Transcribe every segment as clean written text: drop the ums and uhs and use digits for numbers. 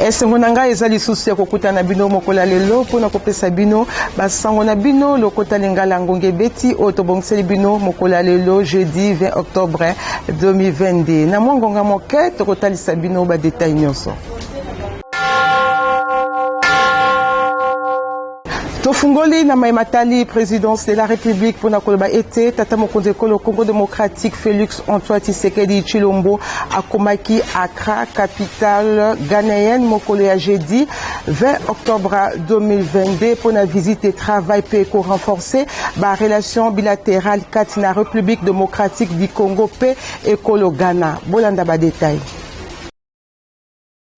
Esengonanga ezali susi ya kokutana bino mokola lelo pona kopesa bino basango na bino lokota lingala ngonge beti otobongiseli bino mokola lelo jeudi 20 octobre 2022 na mwangonga moke tokotalisa bino ba detail nyonso. Tofungoli na maimatali présidence de la République pour nakoloba été tata mokonzi ekolo Congo démocratique Félix Antoine Tshisekedi Tshilombo akomaki Accra capitale ghanéenne mokolo ya jeudi 20 octobre 2022 pour la visite et travail pe ko renforcer ba relation bilatérale kati na République démocratique du Congo pe ekolo Ghana bolanda ba détail.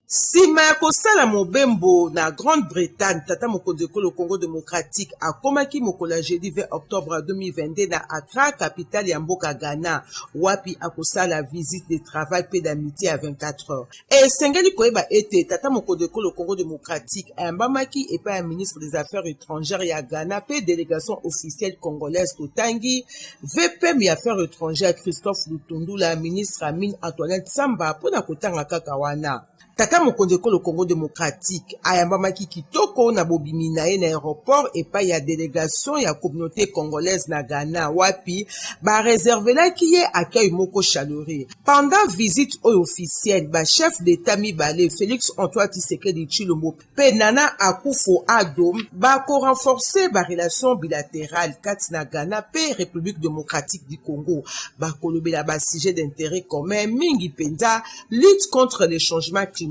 Sima ya kosala mobembo na Grande-Bretagne tata mokonzi ekolo Congo démocratique akomaki mokolo jeudi 20 octobre 2022 na Accra capitale ya mboka Ghana wapi akosala visite de travail pe d'amitié à 24 heures. Esengeli koyeba ete tata mokonzi ekolo Congo démocratique ayambamaki epai ya ministre des affaires étrangères ya Ghana pe délégation officielle congolaise totangi VP ya affaires étrangères Christophe Lutundula ministre Amine Antoinette Samba pona kotanga kaka wana. Tata mokonzi ekolo Congo démocratique ayambamaki kitoko na bobimi na ye na aéroport epai ya délégation ya communauté congolaise na Ghana wapi ba réservelaki ye accueil moko chaleureux. Pendant visite officielle ba chef d'état mibale Félix Antoine Tshisekedi Tshilombo pe Nana Akufo-Addo ba ko renforcer ba relation bilatérale kati na Ghana pe République démocratique du Congo ba kolobela ba sujet d'intérêt commun mingi penza lutte contre les changements climatiques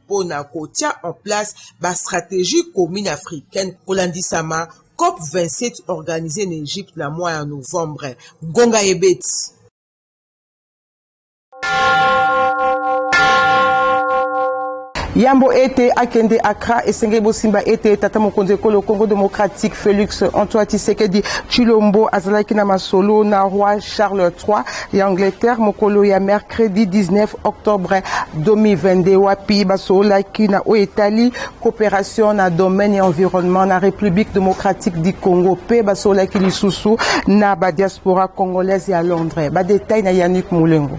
pour na kotia en place la stratégie commune africaine pour l'andisama COP27 organisée en Égypte le mois de novembre. Gonga Ebeti. Yambo ete akende Accra esenge bosimba ete tata mokonzi ekolo Congo démocratique Félix Antoine Tshisekedi Tshilombo azalaki na masolo na roi Charles III ya Angleterre mokolo ya mercredi 19 octobre 2022 wapi basolaki na Italie coopération na domaine et environnement na République démocratique du Congo pe basolaki lisusu na ba diaspora congolaise ya Londres ba détail na Yannick Moulengo.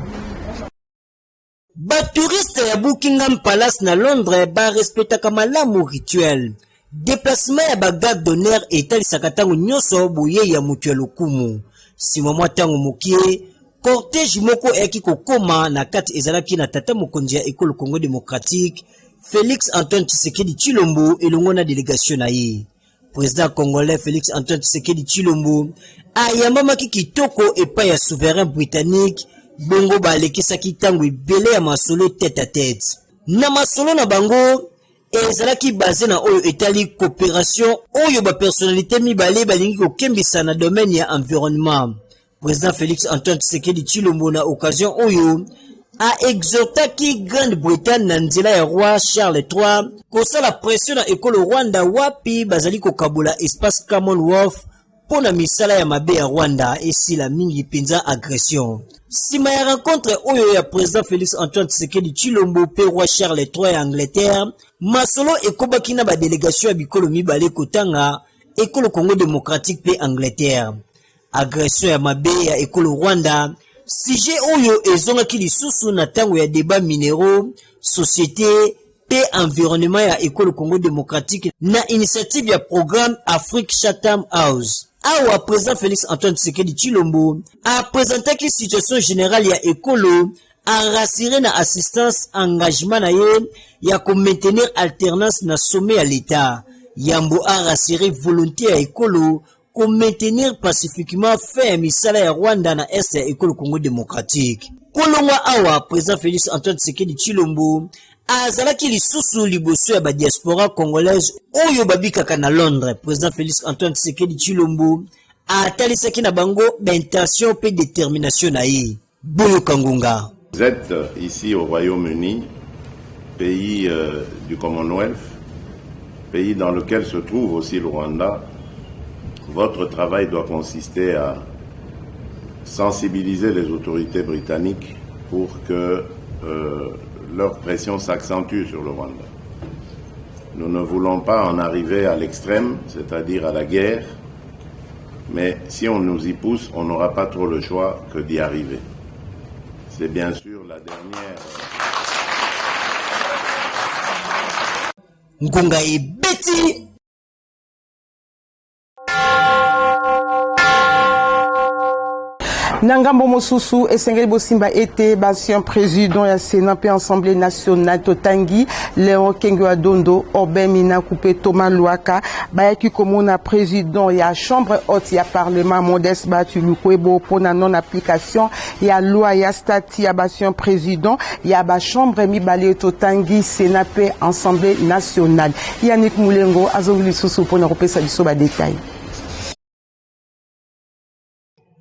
Ba touriste ya Buckingham Palace na Londres ba respectaka malamu rituel. Déplacement ya ba garde d'honneur etalisaka tango nyonso boye ya mutu ya lokumu. Sima mwa tango mokie, cortège moko eki kokoma na kati ezalaki na tata mokonzi ya ekolo Congo démocratique Félix Antoine Tshisekedi Tshilombo elongo na délégation na ye. Président congolais Félix Antoine Tshisekedi Tshilombo ayambamaki kitoko epai ya souverain britannique bongo balekisaki tango ebele ya masolo tête à tête. Na masolo na bango ezalaki basé na oyo etali coopération oyo ba personnalité mibale balingi kokembisa na domaine ya environnement. Président Félix Antoine Tshisekedi Tshilombo na occasion oyo a exhortaki Grande-Bretagne na nzela ya roi Charles III kosala pression na ekolo Rwanda wapi bazali kokabula espace Commonwealth pona misala ya mabe ya Rwanda esila mingi penza agression. Sima ya rencontre oyo ya président Félix Antoine Tshisekedi Tshilombo pe roi Charles III ya Angleterre, masolo ekobaki na ba délégation ya bikolo mibale kotanga ekolo Congo démocratique pe Angleterre. Agression ya mabe ya ekolo Rwanda, sujet oyo ezongaki lisusu na tango ya débat minéraux, société pe environnement ya ekolo Congo démocratique na initiative ya programme Afrique Chatham House. Awa président Félix Antoine Tshisekedi Tshilombo a présenté la situation générale ya écolo a rassuré na assistance engagement na ye ya ko maintenir alternance na sommet à l'état. Yambo a rassuré volonté ya écolo ko maintenir pacifiquement fait misala ya Rwanda na est ya écolo Congo démocratique. Kolongwa awa président Félix Antoine Tshisekedi Tshilombo azalaki lisusu liboso ya ba diaspora congolaise oyo babikaka na Londres. Président Félix Antoine Tshisekedi Tshilombo atalisaki na bango d'intention pe détermination na ye. Boyo Kangunga. Vous êtes ici au Royaume-Uni, pays du Commonwealth, pays dans lequel se trouve aussi le Rwanda. Votre travail doit consister à sensibiliser les autorités britanniques pour que leur pression s'accentue sur le Rwanda. Nous ne voulons pas en arriver à l'extrême, c'est-à-dire à la guerre, mais si on nous y pousse, on n'aura pas trop le choix que d'y arriver. C'est bien sûr la dernière Ngonga ebeti. Nangambo mosusu esengeli bosimba ete basien président ya Sénat pe Assemblée nationale totangi Léon Kengwa Dondo Obemina Coupé Thomas Luaka bayaki komona président ya chambre haute ya parlement Modeste Batulukwebo pona non application ya loi ya statut ya basien président ya ba chambre mibale totangi Sénat pe Assemblée nationale. Yannick Moulengo azongili susu pona kopesa biso ba détail.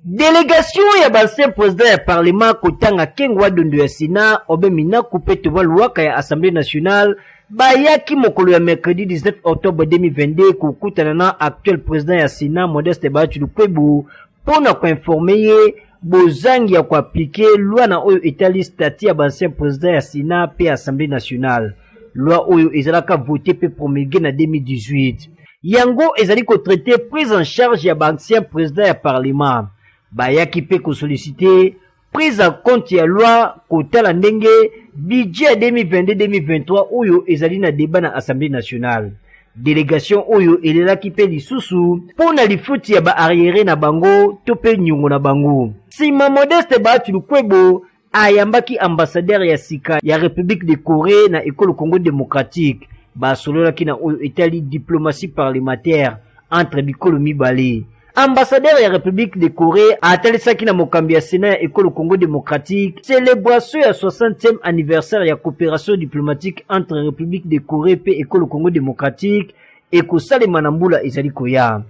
Délégation ya bassin président ya parlement kotanga Kengwa Dondo ya Sénat Obemina Coupé Thomas Luaka ya Assemblée nationale bayaki mokolo ya mercredi 19 octobre 2022 kokutana na actuel président ya Sénat Modeste Batulukwebo pona koinforme ye bozangi ya koaplike loi na oyo etali statut ya bassin président ya Sénat pe Assemblée nationale. Loi oyo ezalaka voté pe promulgué na 2018. Yango ezali ko traité prise en charge ya ancien président ya parlement. Bayaki pe ko solliciter prise en compte ya loi kotala ndenge budget 2022-2023 oyo ezali na débat na Assemblée nationale. Délégation oyo elelaki pe lisusu pona lifuti ya ba arriéré na bango to pe nyongo na bango. Sima Modeste Batulukwebo ayambaki ambassadeur ya sika ya République de Corée na École Congo démocratique ba sololaki na oyo etali diplomatie parlementaire entre bikolo mibale. Ambassadeur ya République de Corée atalisaki na mokambi ya Sénat ya École Congo démocratique célébration ya 60e anniversaire ya coopération diplomatique entre République de Corée pe École Congo démocratique et kosalema na mbula ezali koya.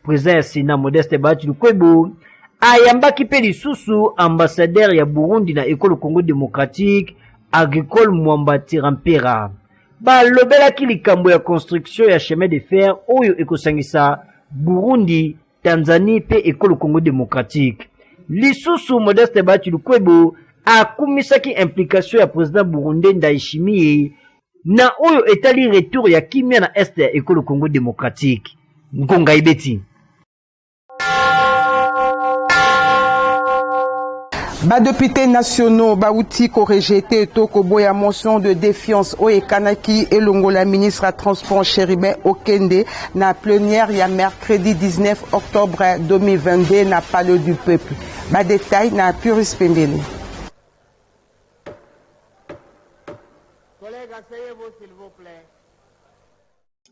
Président ya Sénat Modeste Batulukwebo ayambaki pe lisusu ambassadeur ya Burundi na École Congo démocratique Agricole Mwamba Tirampera. Balobelaki likambo ya construction ya chemin de fer oyo ekosangisa Burundi, Tanzanie pe École Congo démocratique. Lisusu Modeste Batulukwebo akumisaki implication ya président burundais Ndayishimiye na oyo etali retour ya kimia na est ya École Congo démocratique. Ngonga ibeti. Ba députés nationaux bauti ko rejeté toko boya motion de défiance o ekanaki elongo la ministre à transport Chéribin Okende na plénière ya mercredi 19 octobre 2022 na palais du peuple. Ba détail na Puris Pembele. Collègues, asseyez-vous s'il vous plaît.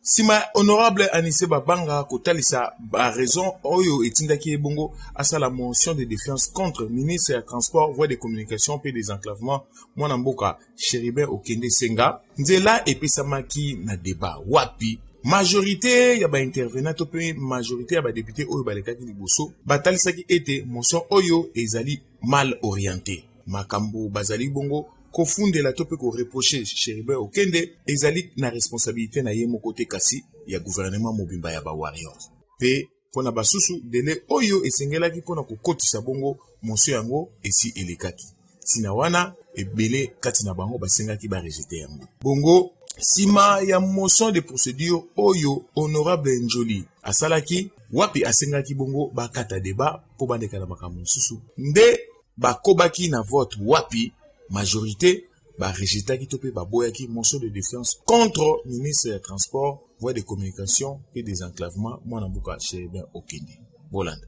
Sima honorable Anissé Babanga kotalisa ba raison oyo etindaki bongo asa la motion de défiance contre ministre des Transports, voies de communication et des enclavements mwana mboka Chéribin Okende Senga nzela epesamaki na débat wapi majorité ya ba intervenant to pe majorité ya ba député oyo balekaki liboso batalisaki ete motion oyo ezali mal orienté makambo bazali bongo kofundela tope ko reprocher Chéribin Okende ezali na responsabilité na ye mokote kasi ya gouvernement mobimba ya ba warriors pe pona basusu dele oyo esengelaki pona kokotisa bongo motion yango esi elekaki sina wana ebele kati na bango basengaki ba rejeter yango bongo sima ya motion de procédure oyo honorable Njoli asalaki wapi asengaki bongo bakata débat po bandeka na makambo susu nde bakobaki na vote wapi majorité ba rejetaki tope ba boyaki motion de défiance contre ministre des Transports, voies de communication et des enclavements mwana mboka Chéribin Okende. Bolanda.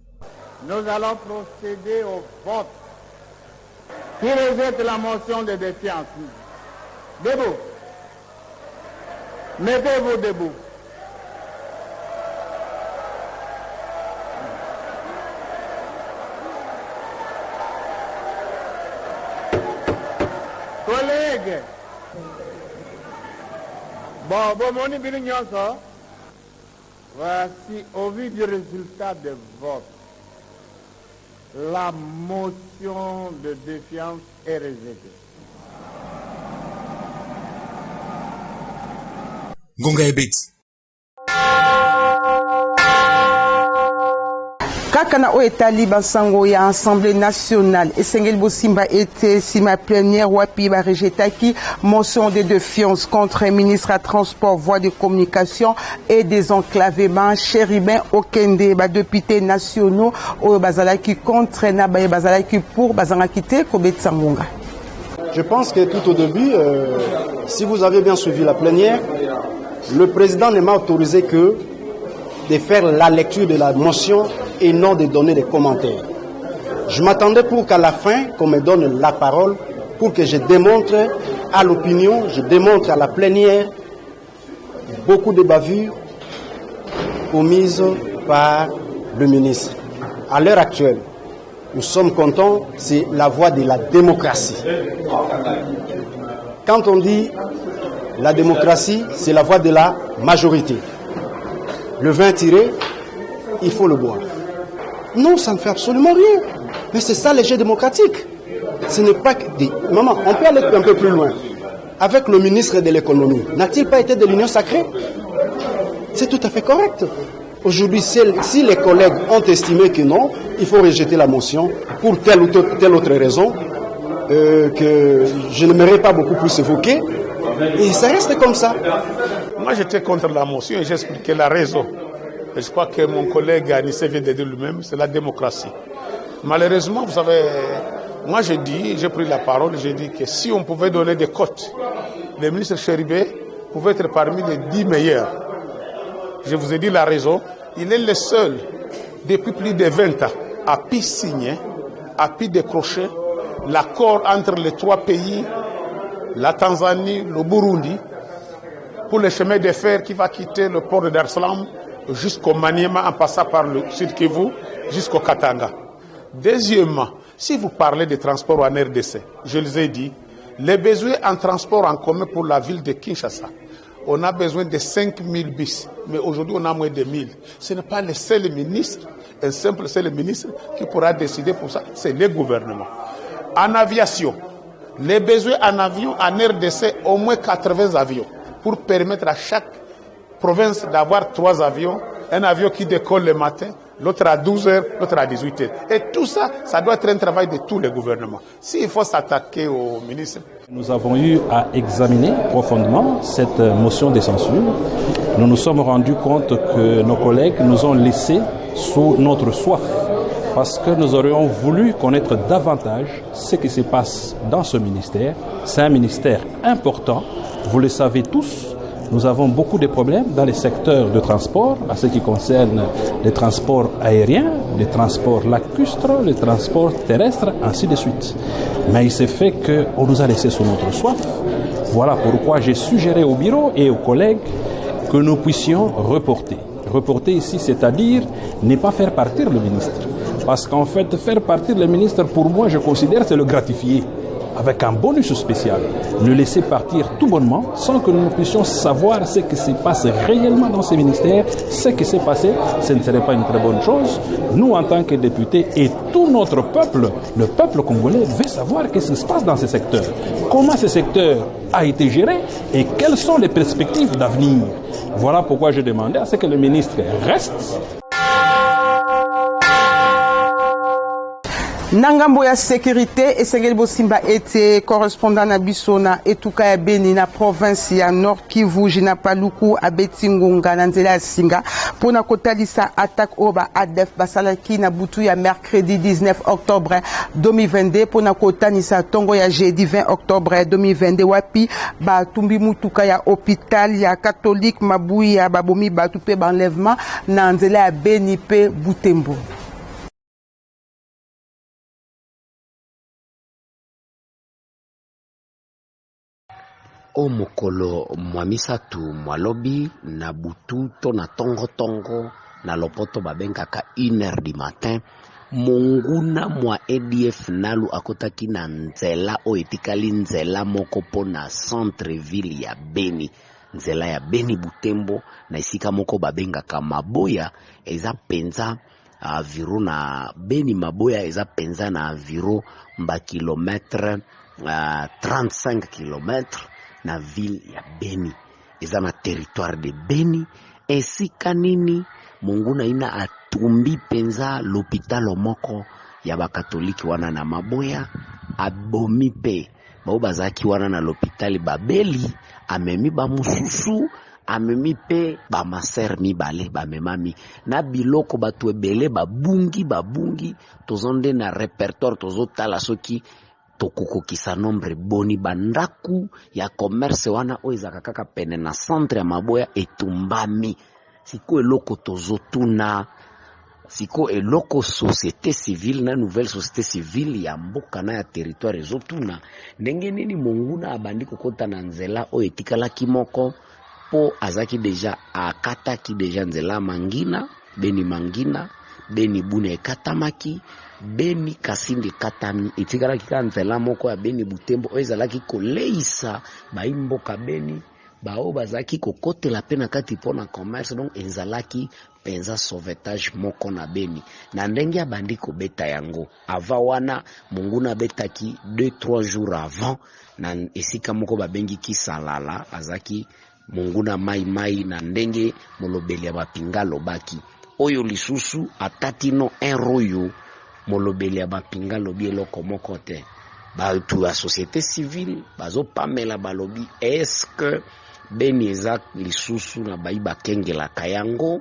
Nous allons procéder au vote. Qui rejette la motion de défiance? Debout. Mettez-vous debout. Collègues, bon, mon voici au vu du résultat des votes, la motion de défiance est rejetée. Ngonga ebet. Kakana oetali basango ya Assemblée nationale esengeli bosimba ete sima plénière wapi ba rejetaki motion de défiance contre ministre à transport, voies de communication et des enclavements Chéribin Okende ba députés nationaux o bazalaki contre na ba bazalaki pour bazangaki te kobetsa ngonga. Je pense que tout au début si vous avez bien suivi la plénière le président ne m'a autorisé que de faire la lecture de la motion et non de donner des commentaires. Je m'attendais pour qu'à la fin, qu'on me donne la parole pour que je démontre à l'opinion, je démontre à la plénière beaucoup de bavures commises par le ministre. À l'heure actuelle, nous sommes contents, c'est la voie de la démocratie. Quand on dit la démocratie, c'est la voie de la majorité. Le vin tiré, il faut le boire. Non, ça ne fait absolument rien. Mais c'est ça les jeux démocratiques. Ce n'est pas que des... Maman, on peut aller un peu plus loin. Avec le ministre de l'économie, n'a-t-il pas été de l'union sacrée? C'est tout à fait correct. Aujourd'hui, si les collègues ont estimé que non, il faut rejeter la motion pour telle ou telle autre raison que je n'aimerais pas beaucoup plus évoquer. Et ça reste comme ça. Moi, j'étais contre la motion et j'ai expliqué la raison. Et je crois que mon collègue Anissé vient de dire lui-même, c'est la démocratie. Malheureusement, vous savez, moi j'ai pris la parole, j'ai dit que si on pouvait donner des cotes, le ministre Chéribé pouvait être parmi les 10 meilleurs. Je vous ai dit la raison. Il est le seul, depuis plus de 20 ans, à pu signer, à pu décrocher l'accord entre les 3 pays, la Tanzanie, le Burundi, pour le chemin de fer qui va quitter le port de Dar es Salaam jusqu'au Maniema en passant par le Sud Kivu jusqu'au Katanga. Deuxièmement, si vous parlez de transport en RDC, je les ai dit, les besoins en transport en commun pour la ville de Kinshasa, on a besoin de 5000 bus, mais aujourd'hui on a moins de 1000. Ce n'est pas le seul ministre, seul ministre qui pourra décider pour ça, c'est le gouvernement. En aviation, les besoins en avion, en RDC, au moins 80 avions, pour permettre à chaque province d'avoir 3 avions, un avion qui décolle le matin, l'autre à 12h, l'autre à 18h. Et tout ça, ça doit être un travail de tous les gouvernements. S'il faut s'attaquer au ministre... Nous avons eu à examiner profondément cette motion de censure. Nous nous sommes rendus compte que nos collègues nous ont laissés sous notre soif parce que nous aurions voulu connaître davantage ce qui se passe dans ce ministère. C'est un ministère important, vous le savez tous. Nous avons beaucoup de problèmes dans les secteurs de transport, à ce qui concerne les transports aériens, les transports lacustres, les transports terrestres, ainsi de suite. Mais il s'est fait qu'on nous a laissé sous notre soif. Voilà pourquoi j'ai suggéré au bureau et aux collègues que nous puissions reporter. Reporter ici, c'est-à-dire ne pas faire partir le ministre. Parce qu'en fait, faire partir le ministre, pour moi, je considère c'est le gratifier. Avec un bonus spécial, le laisser partir tout bonnement sans que nous puissions savoir ce qui se passe réellement dans ces ministères. Ce qui s'est passé, ce ne serait pas une très bonne chose. Nous, en tant que députés et tout notre peuple, le peuple congolais veut savoir ce qui se passe dans ces secteurs. Comment ce secteur a été géré et quelles sont les perspectives d'avenir. Voilà pourquoi je demandais à ce que le ministre reste. Nangambo ya sécurité esengeli bosimba ete correspondant na biso na etuka ya Beni na province ya Nord Kivu jina paluku abeti ngonga na nzela ya singa pona kotalisa attaque oba ADF basalaki na butu ya mercredi 19 octobre 2022 pona kotanisa tongo ya jeudi 20 octobre 2022 wapi batumbi mutuka ya hôpital ya catholique mabui ya babomi batu pe banlèvement na nzela ya Beni pe Butembo. O mokolo mwa misatu mwa lobi na butu to na tongo na lopoto babengaka 1h du matin monguna mwa ADF nalu akotaki na nzela o etikali nzela moko po na centre ville ya Beni, nzela ya Beni Butembo na isika moko babengaka Maboya eza penza aviro na Beni Maboya eza penza na aviro mba kilometre 35 km na ville ya Beni eza na territoire de Beni esika nini monguna ina atumbi penza l'hôpital moko ya bakatoliki wana na Maboya abomi pe bao bazaki wana na l'hôpital babeli amemi ba mususu amemi pe ba maser mibale bamemami na biloko batu ebele babungi tozonde na répertoire tozotala soki tokokokisa nombre boni bandaku ya commerce wana oyo ezalaka kaka pene na centre ya Maboya etumbami. Siko eloko tozotuna, siko eloko société civile na nouvelle société civile ya mboka na ya territoire ezotuna ndenge nini monguna abandi kokota na nzela oyo etikalaki moko po azaki deja akataki deja nzela Mangina, Beni Buna ekatamaki, Beni Kasindi katami etikalaki ka nzela moko ya Beni Butembo oyo ezalaki koleisa baimboka Beni bao bazaki kokotela pena kati pona commerce, donc ezalaki penza sauvetage moko na Beni na ndenge ya bandi kobeta yango ava wana monguna betaki 2-3 jours avant na esika moko babengi Kisalala azaki monguna mai na ndenge molobeli ya bapinga lobaki oyo lisusu atatino enroyo molobeli ya bapinga lobi eloko moko te batu ya société civile bazopamela balobi est-ce que Beni eza lisusu na bai bakengela kayango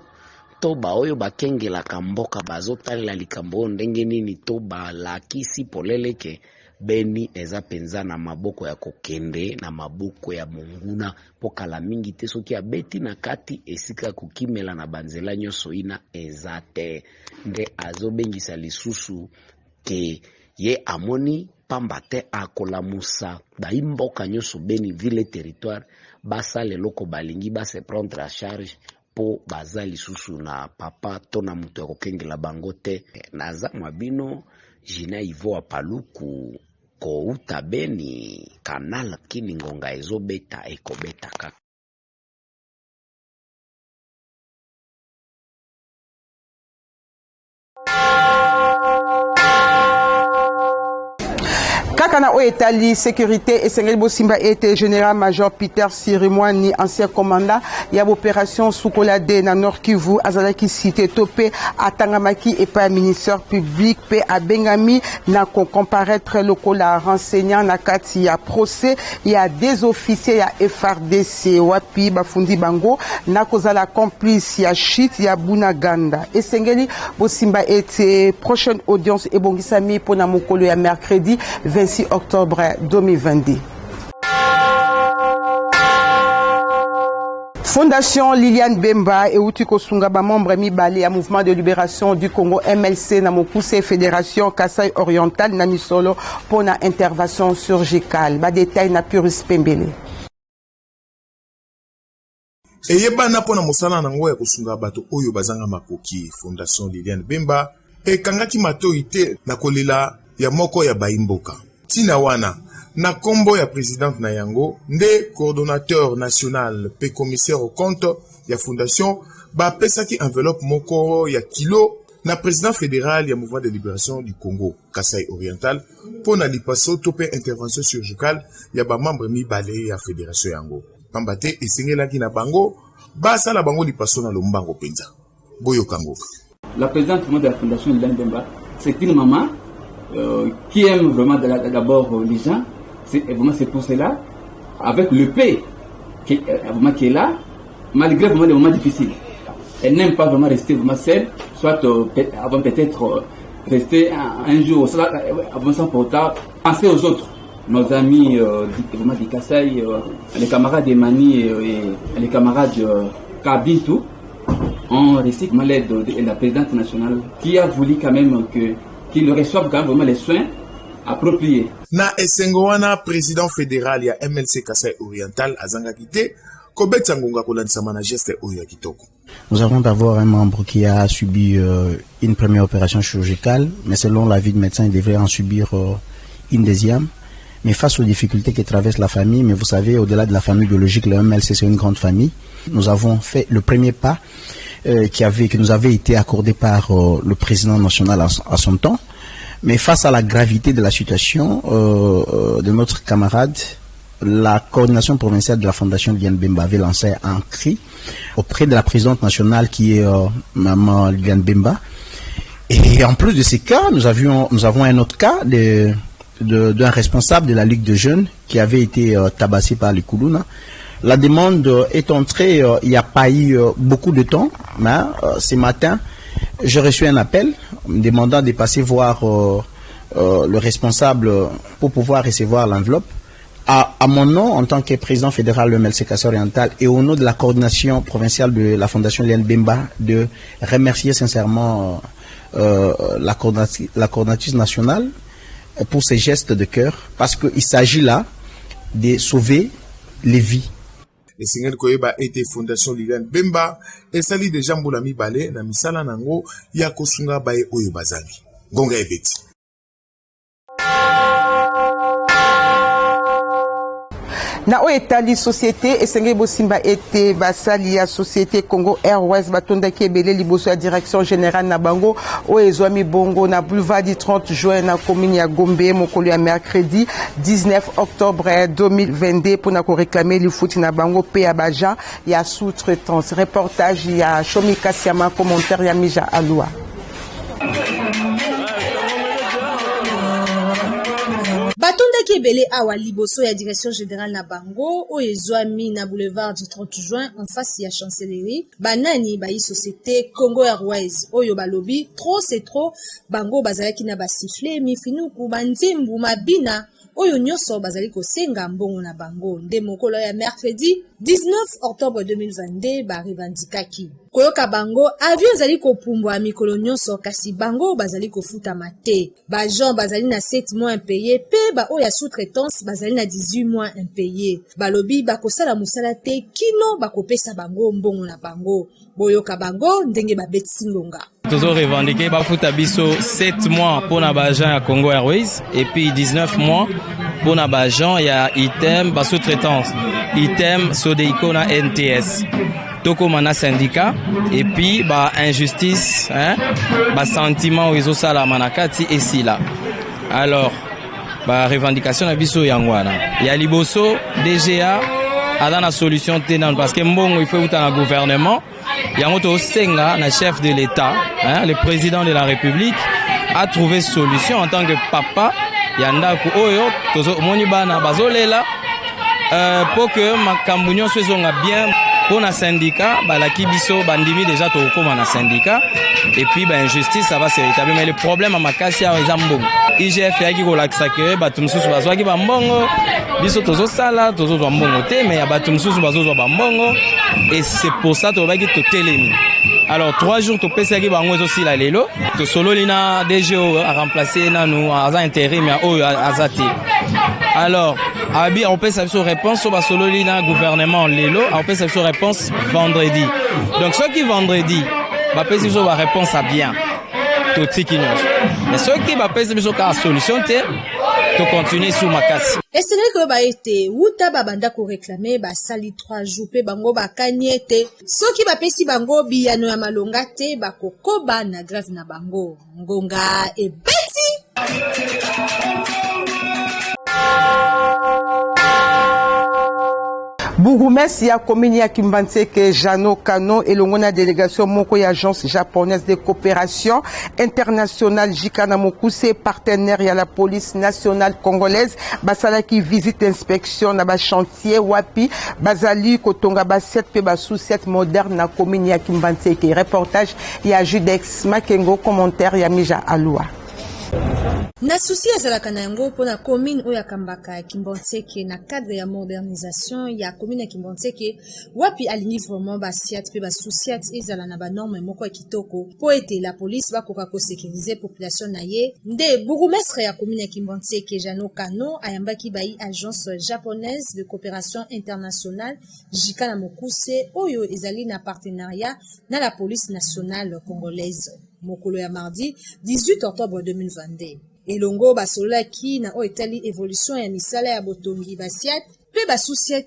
to ba oyo bakengela kamboka bazotalela likambo ndenge nini to balakisi poleleke Beni eza penza na maboko ya kokende na maboko ya monguna pokala mingi te soki abeti na kati esika kokimela na banzela nyonso ina eza te nde azobengisa lisusu ke ye amoni pamba te akolamusa baimboka nyonso Beni ville territoire basala eloko balingi base prendre à charge po baza lisusu na papa to na mutu ya kokengela bango te. Naza mwabino Jina Ivo Apaluku kouta Beni kanal kini ngonga ezobeta ekobeta kaka. Kakana Oetali, sécurité et Sengel Bosimba était général-major Peter Sirimwani, ancien commandant, il y a opération Soukolade na Nord Kivu, Azalaki cité Topé, Atangamaki et pas ministère public, P à Bengami, na comparaître le cola renseignant, na kati, il y a procès, il y a des officiers, il y a FRDC, Wapi, Bafundi Bango, na kozala complice, il y a Shit, il y a Bunaganda. Et Sengeli Bosimba était prochaine audience et Bongisami pour Namokolo, il y a mercredi 26 octobre 2022. Fondation Liliane Bemba et Outiko Sungaba, membre Mibale à Mouvement de Libération du Congo MLC Namokuse Fédération Kasaï Oriental Namisolo pour une intervention surgicale. Ba détail na Purus Pembele. Eyeba na pona mosala nango ya kosunga bato oyo bazanga makoki Fondation Liliane Bemba e kangaki matoite na kolela ya moko ya baimboka. Tina wana na kombo ya présidente na yango nde coordonnateur national pe commissaire au compte ya fondation ba pesaki enveloppe moko ya kilo na président fédéral ya Mouvement de Libération du Congo Kasaï Oriental pour na lipaso to pe intervention chirurgicale ya ba membre mibale ya fédération yango pambate esengelaki na bango basa la bango lipaso na lombango penza boyo kango. La présidente de la fondation Liliane Bemba, c'est une maman qui aime vraiment d'abord les gens, c'est pour cela, avec le paix qui est là, malgré vraiment des moments difficiles. Elle n'aime pas vraiment rester vraiment seule, soit avant peut-être rester un jour, avant sans pourtant penser aux autres. Nos amis vraiment du Kasaï, les camarades de Mani et les camarades de Kabintou ont reçu l'aide de la présidente nationale qui a voulu quand même qu'ils reçoivent quand même vraiment les soins appropriés. Na Esengoana, président fédéral ya MLC Kasaï Oriental azanga kité, kobet sangonga kolandisa mana geste oyo kitoko. Nous avons d'abord un membre qui a subi une première opération chirurgicale, mais selon l'avis de médecin, il devrait en subir une deuxième. Mais face aux difficultés que traverse la famille, mais vous savez, au-delà de la famille biologique, le MLC c'est une grande famille. Nous avons fait le premier pas qui nous avait été accordé par le président national à son temps. Mais face à la gravité de la situation de notre camarade, la coordination provinciale de la Fondation Liliane Bemba avait lancé un cri auprès de la présidente nationale qui est Maman Liliane Bemba. Et en plus de ces cas, nous avons un autre cas d'un responsable de la Ligue de jeunes qui avait été tabassé par les Koulouna. La demande est entrée, il n'y a pas eu beaucoup de temps, mais ce matin, j'ai reçu un appel me demandant de passer voir le responsable pour pouvoir recevoir l'enveloppe. À mon nom, en tant que président fédéral de MLC Oriental et au nom de la coordination provinciale de la Fondation Liane Bemba, de remercier sincèrement la coordinatrice nationale pour ces gestes de cœur, parce qu'il s'agit là de sauver les vies. Et Seigneur Koyeba était Fondation Liane Bemba et sali de Jamboula Mibale na misala nango ya kosunga bae oyo bazali. Gonga ebeti. Na oetali société esenge bosimba ete basali ya société Congo Airways batonda kebele liboso ya direction générale na bango oezwami bongo na boulevard du 30 juin na commune ya Gombe mokolo ya mercredi 19 octobre 2022 pour na ko réclamer lifuti na bango pe ya bajan ya sous-traitance. Reportage ya Shomi Kasiama, commentaire ya Mija Alua. Batondaki ebele awa liboso ya direction générale na bango oyo ezwami na boulevard du 30 juin en face ya chancellerie banani bayi société Congo Airways oyo balobi trop c'est trop bango bazalaki na basifle mifinuku banzimbu mabina oyo nyonso bazali kosenga mbongo na bango nde mokolo ya mercredi 19 octobre 2022 barivandikaki koyoka bango avion zali kopumbwa mikolo nyonso kasi bango bazali kofuta mate bajan bazali na 7 mois impayé pe ba oya sous-traitance bazali na 18 mois impayé balobi bakosala musala te kino bakopesa bango mbongo na bango boyoka bango ndenge babeti ngonga toujours revendiqué bafuta biso 7 mois pour na bajan ya Congo Airways et puis 19 mois pour na bajan ya item ba sous-traitance item Sodeiko na NTS toko mana syndicat et puis ba injustice ba sentiment oizo sala manakati esila alors ba revendication na biso yangwana ya liboso DGA ada na solution tenan parce que mbongo il faut uta na gouvernement yango to senga na chef de l'état le président de la République a trouvé solution en tant que papa yanda ku oyo tozo moni bana bazolela pour que makambu nyonso ezonga bien pour na syndicat balaki biso bandimi déjà to koma na syndicat et puis ba injustice ça va se rétablir mais le problème à makasi ya ezambongo IGF yaki ko lakisa ke batu mususu bazwaki ba mbongo biso tozo sala tozo zwa mbongo te mais ya batu mususu bazozwa ba mbongo et c'est pour ça to baki to telemi. Alors 3 jours to pesaki bango aussi la lelo to solo lina DGO a remplacer nanu aza intérim ya oyo azati. Alors abi on peut savoir réponse sur ba solo lina gouvernement lelo on peut savoir réponse vendredi. Donc ceux qui vendredi ba peut savoir réponse à bien to tikinos. Mais ceux qui ba peut savoir solution te to continuer sur makasi. Esengeli ko ba ete wuta babanda ko réclamer ba sali 3 jours pe bango ba kanyete soki ba pesi bango biyano ya malonga te ba kokoba na grève na bango ngonga e beti. Bourgmestre ya commune ya Kimbantseke Jano Kano elongo na délégation moko ya agence japonaise de coopération internationale Jikana Mokuse partenaire ya la police nationale congolaise basalaki visite inspection na ba chantier wapi bazali kotonga ba 7 pe ba sous 7 moderne na commune ya Kimbantseke. Reportage ya Judex Makengo, commentaire ya Mija Alua. Na souci azalaka na yango pona commune oyo akambaka ya Kimbantseke na cadre ya modernisation ya commune ya Kimbantseke wapi alingi vraiment ba siat pe ba souciat ezala na ba norme moko ya kitoko po ete la police bakoka ko sécuriser population na ye nde bourgmestre ya commune ya Kimbantseke Jano Kano ayambaki bai agence japonaise de coopération internationale Jikana Mokuse oyo ezali na partenariat na la police nationale congolaise. Mokolo ya mardi 18 octobre 2022 elongo basolaki na o etali évolution ya misala ya botongi basiat pe basouciat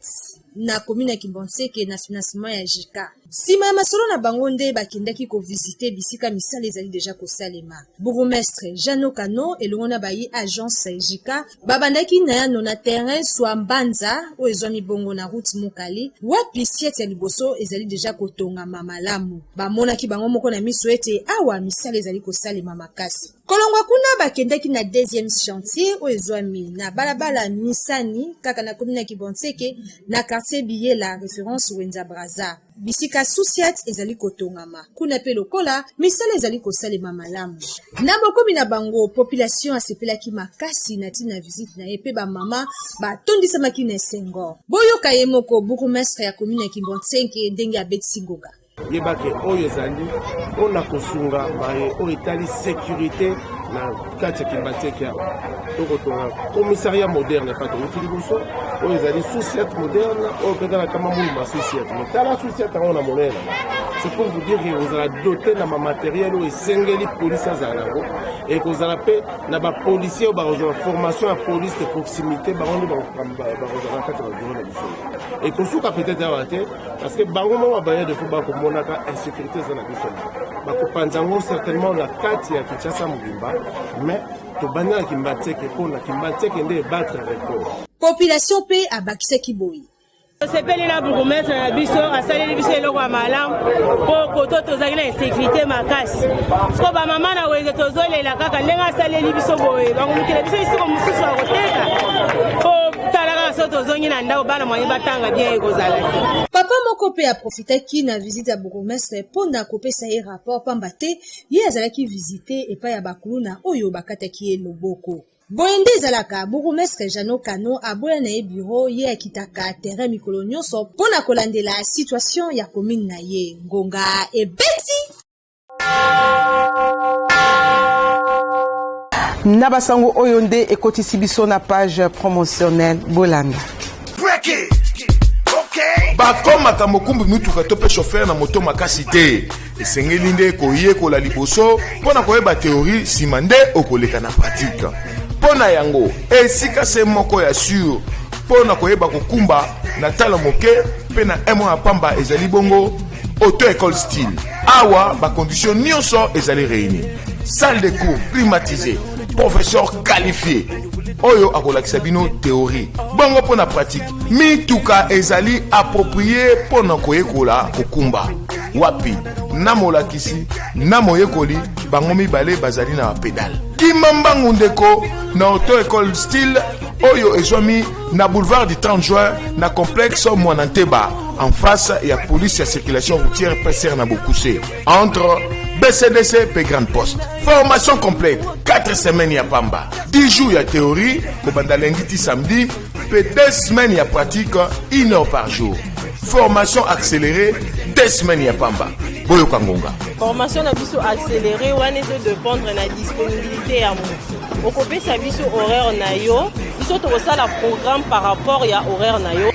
na commune ya Kimbantseke na financement ya Jika. Sima ya masolo na bango nde bakendaki ko visiter bisika misala ezali deja kosalema. Bourgmestre Jano Kano elongo na bayi agence Jika babandaki na ya na terrain soit Mbanza o ezwami bongo na route Mokali wapi siat ya liboso ezali deja kotonga mamalamu. Bamonaki bango moko na miso ete awa misala ezali kosalema makasi. Kolongwa kuna bakendaki na deuxième chantier o ezwami na balabala Misani kaka na commune ya Kimbantseke na quartier quartier Biyela référence Wenza Braza. Bisika Sousiat ezali kotongama. Kuna pe lokola misala ezali kosalema malamu. Na bokomi na bango population asepelaki makasi na tina visite na epe ba mama ba tondisamaki na Senghor. Boyoka ye moko bourgmestre ya commune ya Kimbonsenke ndenge abetisi ngoga. Yebake oyo ezali ona kosunga baye oyo etali sécurité na kati ya Kimbonsenke tokotonga commissariat moderne pas tokoki liboso oyo ezali Sousiat moderne oyo petala kama muluma Sousiat mais tala Sousiat on a monnaie. C'est pour vous dire que vous allez doter de matériel ou esengeli police azango et que vous allez payer na ba policier ou ba formation à police de proximité ba on ba et que souka peut-être avaté parce que bango mo ba de faut ba ko monaka insécurité za na biso ba ko panzango certainement la carte ya Kinshasa Mugimba mais to bana Kimbonsenke pour na Kimbonsenke nde battre record population pe abakisa kiboyi. sepeli na bourgmestre na biso asaleli biso eloko ya malamu mpo koto tozali na insécurité makasi so bamama na weze tozolela kaka ndenge asaleli biso boye bakomikela biso esiko mosusu ya koteka mpo tala kaka so tozongi na ndako bana mwanyi batanga bien ekozala te. Papa moko pe aprofitaki na visite ya bourgmestre mpo na kopesa ye rapport pamba te ye azalaki visite epai ya bakuluna oyo bakataki ye loboko. Boyende ezalaka bourgmestre Jano Kano aboya na ye bureau ye akitaka terrain mikolo nyonso mpona kolandela situation ya commune na ye ngonga ebeti. Nabasango oyo nde ekotisi biso na page promotionnelle Bolanda. bakomaka mokumbi mituka to pe chauffeur na moto makasi te esengeli nde koyekola liboso mpona koyeba théorie nsima nde okoleka na pratique mpona yango esika se moko ya sur mpona koyeba kokumba na talo moke mpe na emo ya pamba ezali bongo auto école style awa bacondition nyonso ezali réuni salle de cours climatisée professeur qualifié oyo akolakisa bino théorie bongo mpona pratique mituka ezali approprié mpona koyekola kokumba wapi na molakisi na moyekoli bango mibale bazali na bapedale kimambangu ndeko na auto école style oyo ezwami na boulevard du 30 juin na complexe Mwananteba en face ya police ya circulation routière PCR na Bokuse entre BCDC pe Grande Poste. Formation complète 4 semaines ya pamba 10 jours ya théorie kobanda lundi ti samedi pe 2 semaines ya pratique 1 heure par jour. Formation accélérée 2 semaines ya pamba boyo kangonga. Formation na biso accélérée wana de dépendre na disponibilité ya moto okopesa biso horaire na yo biso tokosala programme par rapport ya horaire na yo.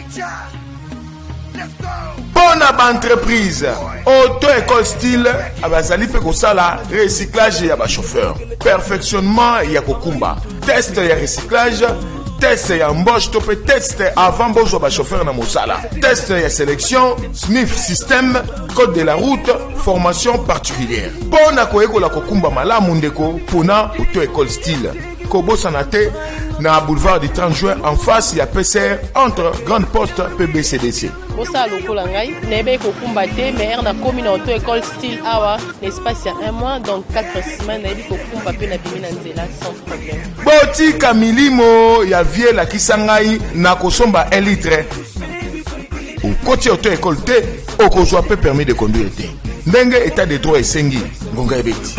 Bona ba entreprise auto école style abazali pe kosala recyclage ya ba chauffeur perfectionnement ya kokumba test ya recyclage test ya embauche to pe test avant bozo ba chauffeur na mosala test ya sélection SNIF système code de la route formation particulière bona koyekola kokumba malamu ndeko pona auto école style kobosana te na boulevard du 30 juin en face ya PCR entre Grande Poste PBCDC. Bosa lokola ngai nebe kokumba te mais na commune auto école style awa l'espace ya 1 mois donc 4 semaines na ebi kokumba pe na bimi na nzela sans problème. Botika milimo ya vie la kisangai na kosomba 1 litre. Au côté auto école te okozwa pe permis de conduire te. Ndenge état de droit esengi ngonga ebeti.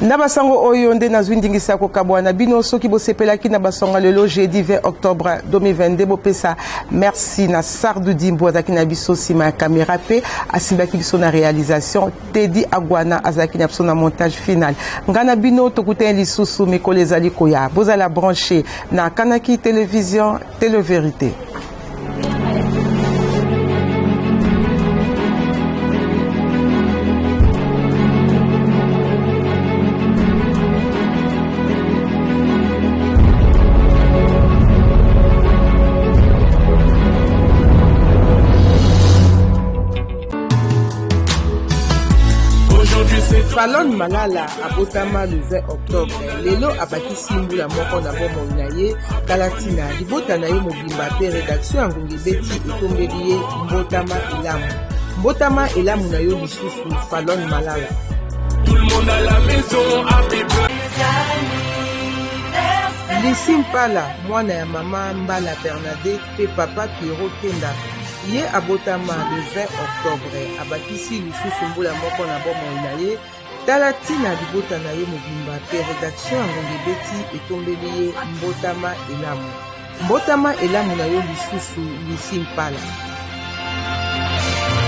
Na basango oyo nde nazwi ndingisa kokabwana bino soki bosepelaki na basonga lelo jeudi 20 octobre 2022 bopesa merci na Sardou Dimbo azaki na biso sima ya caméra pe asimbaki biso na réalisation Teddy Agwana azaki na biso na montage final ngana bino tokuteni lisusu mikolo ezali koya bozala branché na Kanaki télévision Télé Vérité. Fallon Malala abotama le 20 octobre lelo abakisi mbula moko na bomoi na ye kalatina libota na ye mobimba pe rédaction ya ngongi beti etombeli ye mbotama elamu na yo lisusu Fallon Malala. Tout le monde à la maison, happy birthday. Lisi Mpala mwana ya mama Mbala Bernadette pe papa Pierrot Kenda ye abotama le 20 octobre abakisi lisusu mbula moko na bomoi na ye tala ntina libota na ye mobimba pe rédaction yango ebeti etombeli ye mbotama elamu na yo lisusu Lisi Mpala.